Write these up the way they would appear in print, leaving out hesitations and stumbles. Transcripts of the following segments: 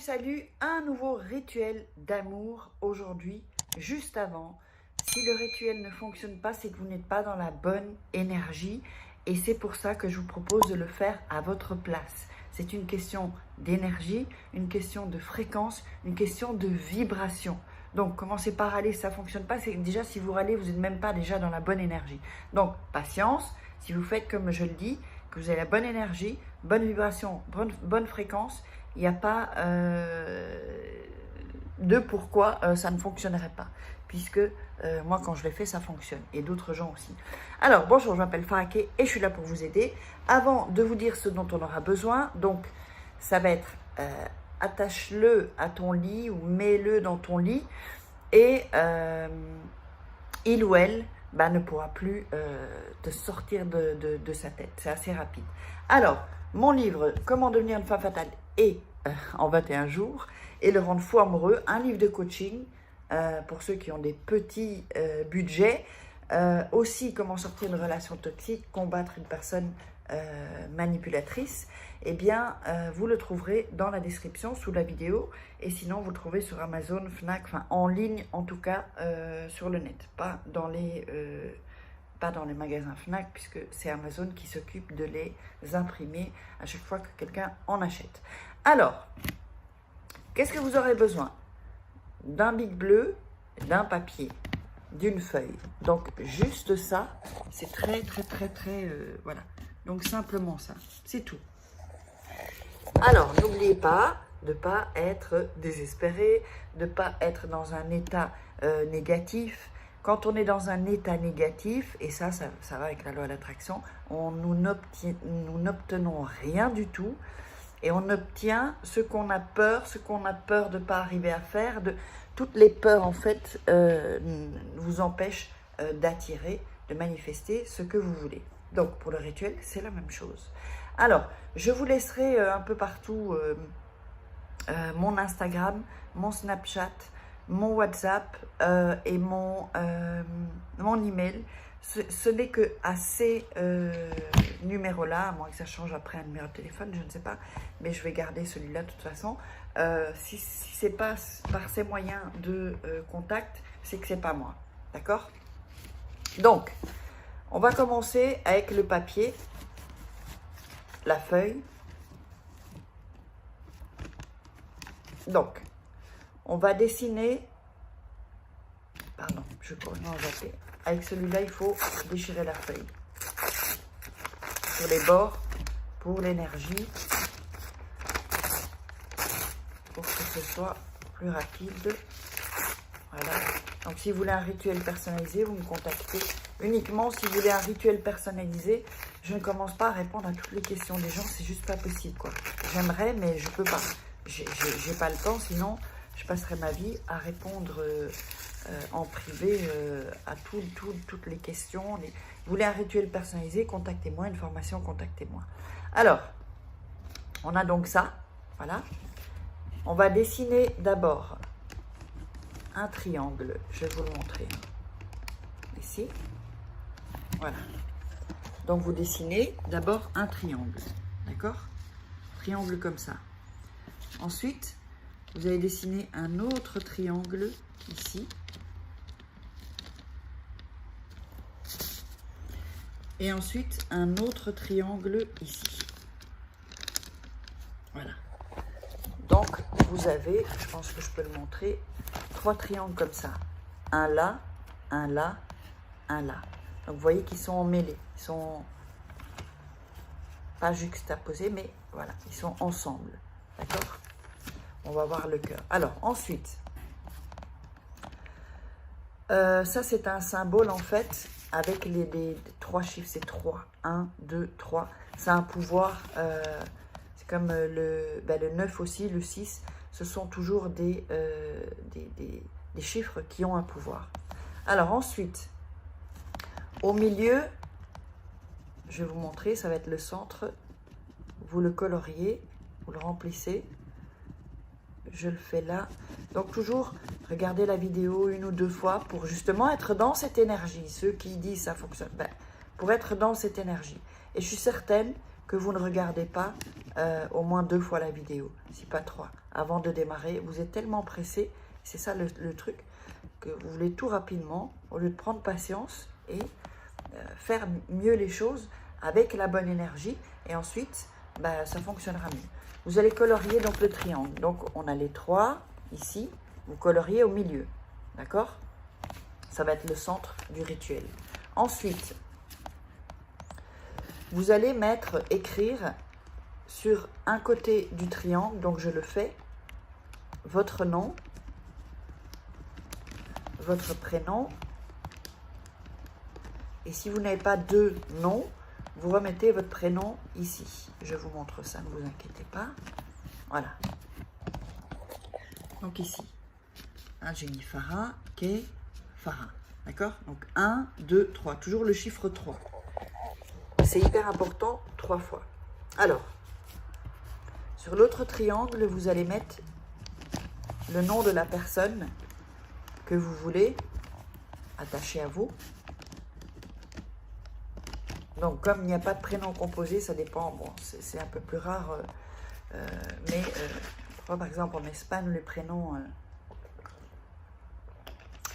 Salut, un nouveau rituel d'amour aujourd'hui, juste avant. Si le rituel ne fonctionne pas, c'est que vous n'êtes pas dans la bonne énergie et c'est pour ça que je vous propose de le faire à votre place. C'est une question d'énergie, une question de fréquence, une question de vibration. Donc, commencez par râler, si ça ne fonctionne pas, c'est déjà si vous râlez, vous n'êtes même pas déjà dans la bonne énergie. Donc, patience, si vous faites comme je le dis, que vous avez la bonne énergie, bonne vibration, bonne fréquence, il n'y a pas de pourquoi ça ne fonctionnerait pas. Puisque moi, quand je l'ai fait, ça fonctionne. Et d'autres gens aussi. Alors, bonjour, je m'appelle Faraké et je suis là pour vous aider. Avant de vous dire ce dont on aura besoin, donc, ça va être attache-le à ton lit ou mets-le dans ton lit. Et il ou elle ne pourra plus te sortir de sa tête. C'est assez rapide. Alors, mon livre « Comment devenir une femme fatale » et en 21 jours et le rendre fou amoureux, un livre de coaching pour ceux qui ont des petits budgets, aussi comment sortir d'une relation toxique, combattre une personne manipulatrice, eh bien vous le trouverez dans la description sous la vidéo et sinon vous le trouvez sur Amazon, Fnac, enfin en ligne en tout cas sur le net, pas dans les magasins Fnac, puisque c'est Amazon qui s'occupe de les imprimer à chaque fois que quelqu'un en achète. Alors, qu'est-ce que vous aurez besoin? D'un bic bleu, d'un papier, d'une feuille. Donc, juste ça, c'est très, voilà. Donc, simplement ça, c'est tout. Alors, n'oubliez pas de ne pas être désespéré, de ne pas être dans un état négatif. Quand on est dans un état négatif, et ça va avec la loi de l'attraction, nous n'obtenons rien du tout et on obtient ce qu'on a peur de ne pas arriver à faire. Toutes les peurs, en fait, vous empêchent d'attirer, de manifester ce que vous voulez. Donc, pour le rituel, c'est la même chose. Alors, je vous laisserai un peu partout mon Instagram, mon Snapchat, mon WhatsApp et mon email. Ce n'est que à ces numéros-là, à moins que ça change après un numéro de téléphone, je ne sais pas, mais je vais garder celui-là de toute façon. Si ce n'est pas par ces moyens de contact, c'est que ce n'est pas moi. D'accord? Donc, on va commencer avec le papier, la feuille. Donc, on va dessiner, pardon, je commence à zapper. Avec celui-là, il faut déchirer la feuille sur les bords pour l'énergie, pour que ce soit plus rapide. Voilà. Donc, si vous voulez un rituel personnalisé, vous me contactez uniquement si vous voulez un rituel personnalisé. Je ne commence pas à répondre à toutes les questions des gens, c'est juste pas possible, quoi. J'aimerais, mais je peux pas. J'ai pas le temps, sinon je passerai ma vie à répondre en privé à toutes les questions. Vous voulez un rituel personnalisé, contactez-moi. Une formation, contactez-moi. Alors, on a donc ça. Voilà. On va dessiner d'abord un triangle. Je vais vous le montrer. Ici. Voilà. Donc, vous dessinez d'abord un triangle. D'accord? Triangle comme ça. Ensuite, vous allez dessiner un autre triangle ici. Et ensuite, un autre triangle ici. Voilà. Donc, vous avez, je pense que je peux le montrer, 3 triangles comme ça. Un là, un là, un là. Donc, vous voyez qu'ils sont emmêlés. Ils sont pas juxtaposés, mais voilà, ils sont ensemble. D'accord? On va voir le cœur. Alors, ensuite, ça, c'est un symbole, en fait, avec les 3 chiffres. C'est 3. 1, 2, 3. C'est un pouvoir. C'est comme le 9 aussi, le 6. Ce sont toujours des chiffres qui ont un pouvoir. Alors, ensuite, au milieu, je vais vous montrer, ça va être le centre. Vous le coloriez, vous le remplissez. Je le fais là. Donc, toujours, regardez la vidéo 1 ou 2 fois pour justement être dans cette énergie. Ceux qui disent ça fonctionne, pour être dans cette énergie. Et je suis certaine que vous ne regardez pas au moins 2 fois la vidéo, si pas 3, avant de démarrer. Vous êtes tellement pressé, c'est ça le truc, que vous voulez tout rapidement, au lieu de prendre patience et faire mieux les choses avec la bonne énergie. Et ensuite, ça fonctionnera mieux. Vous allez colorier donc le triangle. Donc, on a les 3 ici. Vous coloriez au milieu. D'accord? Ça va être le centre du rituel. Ensuite, vous allez écrire sur un côté du triangle, donc je le fais, votre nom, votre prénom. Et si vous n'avez pas 2 noms, vous remettez votre prénom ici. Je vous montre ça, ne vous inquiétez pas. Voilà. Donc ici, j'ai mis Farah, Kay, Farah. D'accord? Donc 1, 2, 3. Toujours le chiffre 3. C'est hyper important, 3 fois. Alors, sur l'autre triangle, vous allez mettre le nom de la personne que vous voulez attacher à vous. Donc, comme il n'y a pas de prénom composé, ça dépend. Bon, c'est un peu plus rare. Mais, par exemple, en Espagne, les prénoms,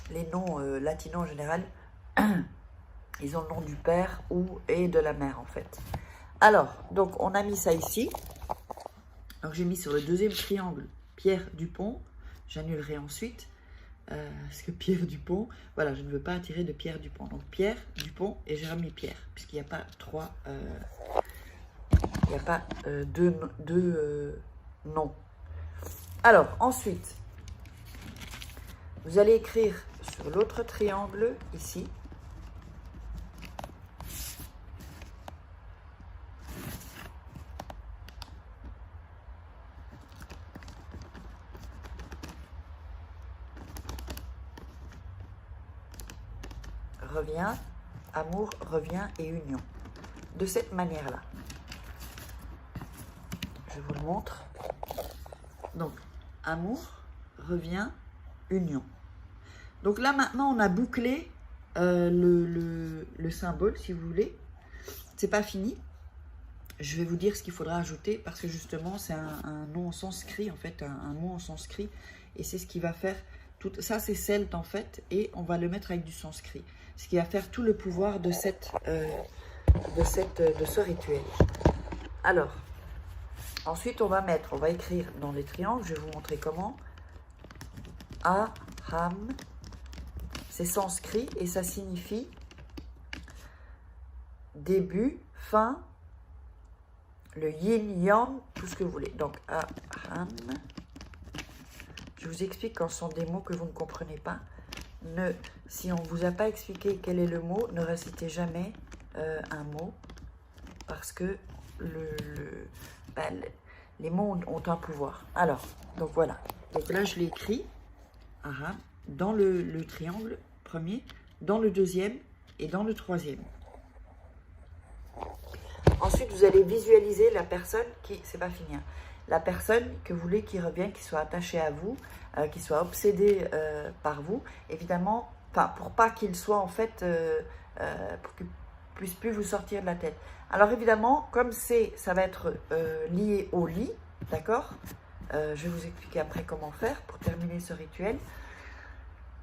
les noms latinos en général, ils ont le nom du père et de la mère, en fait. Alors, donc, on a mis ça ici. Donc, j'ai mis sur le deuxième triangle Pierre Dupont. J'annulerai ensuite. Parce que Pierre Dupont, voilà, je ne veux pas attirer de Pierre Dupont. Donc, Pierre Dupont et j'ai remis Pierre, puisqu'il n'y a pas 3, il n'y a pas deux noms. Alors, ensuite, vous allez écrire sur l'autre triangle, ici, revient, amour, revient et union. De cette manière-là. Je vous le montre. Donc, amour, revient, union. Donc là, maintenant, on a bouclé le symbole, si vous voulez. C'est pas fini. Je vais vous dire ce qu'il faudra ajouter, parce que justement, c'est un nom en sanskrit, en fait, un mot en sanskrit. Et c'est ce qui va faire... Tout ça, c'est celte, en fait, et on va le mettre avec du sanskrit. Ce qui va faire tout le pouvoir de ce rituel. Alors, ensuite, on va écrire dans les triangles, je vais vous montrer comment. Aham, c'est sanskrit et ça signifie début, fin, le yin, yang, tout ce que vous voulez. Donc, aham. Je vous explique quand ce sont des mots que vous ne comprenez pas. Si on ne vous a pas expliqué quel est le mot, ne récitez jamais un mot parce que les mots ont un pouvoir. Alors, donc voilà. Donc là, je l'ai écrit dans le triangle premier, dans le deuxième et dans le troisième. Ensuite, vous allez visualiser la personne qui... C'est pas fini, hein. La personne que vous voulez qui revienne, qui soit attachée à vous, qui soit obsédée par vous, évidemment, pour pas qu'il soit en fait, pour qu'il puisse plus vous sortir de la tête. Alors évidemment, comme ça va être lié au lit, d'accord, je vais vous expliquer après comment faire pour terminer ce rituel.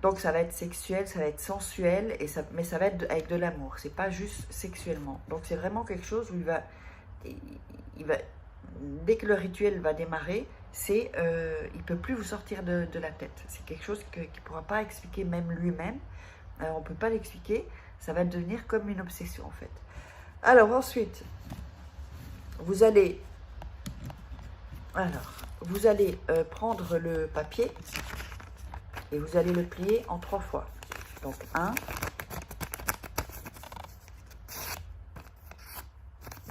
Donc ça va être sexuel, ça va être sensuel, mais ça va être avec de l'amour, c'est pas juste sexuellement. Donc c'est vraiment quelque chose où il va dès que le rituel va démarrer, il ne peut plus vous sortir de la tête. C'est quelque chose qu'il ne pourra pas expliquer même lui-même. On ne peut pas l'expliquer. Ça va devenir comme une obsession en fait. Alors ensuite, vous allez prendre le papier et vous allez le plier en 3 fois. Donc 1,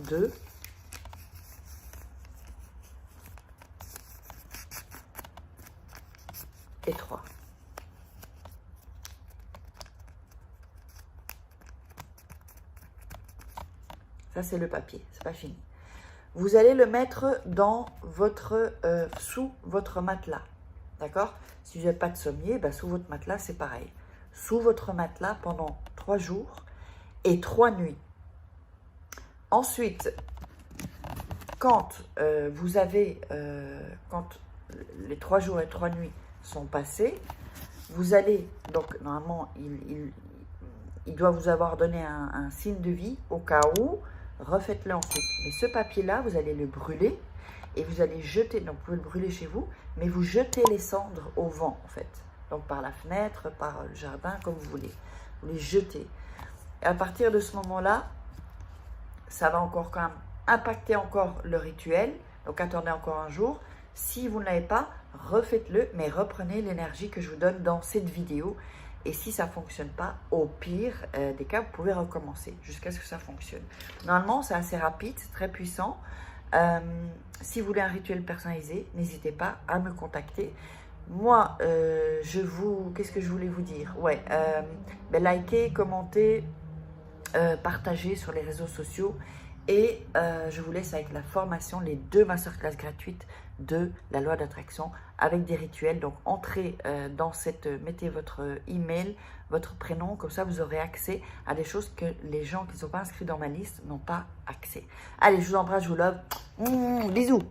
2, et 3. Ça, c'est le papier. C'est pas fini. Vous allez le mettre dans sous votre matelas. D'accord? Si vous n'avez pas de sommier, sous votre matelas, c'est pareil. Sous votre matelas pendant 3 jours et 3 nuits. Ensuite, quand quand les 3 jours et 3 nuits sont passés, vous allez, donc normalement, il doit vous avoir donné un signe de vie au cas où, refaites-le ensuite. Mais ce papier-là, vous allez le brûler et vous allez jeter, donc vous pouvez le brûler chez vous, mais vous jetez les cendres au vent en fait. Donc par la fenêtre, par le jardin, comme vous voulez. Vous les jetez. Et à partir de ce moment-là, ça va encore quand même impacter encore le rituel. Donc attendez encore un jour. Si vous ne l'avez pas, refaites-le, mais reprenez l'énergie que je vous donne dans cette vidéo. Et si ça ne fonctionne pas, au pire des cas, vous pouvez recommencer jusqu'à ce que ça fonctionne. Normalement, c'est assez rapide, c'est très puissant. Si vous voulez un rituel personnalisé, n'hésitez pas à me contacter. Moi, qu'est-ce que je voulais vous dire? Ouais, likez, commentez, partagez sur les réseaux sociaux. Et je vous laisse avec la formation, les 2 masterclass gratuites de la loi d'attraction avec des rituels. Donc, entrez dans mettez votre email, votre prénom, comme ça vous aurez accès à des choses que les gens qui ne sont pas inscrits dans ma liste n'ont pas accès. Allez, je vous embrasse, je vous love. Bisous.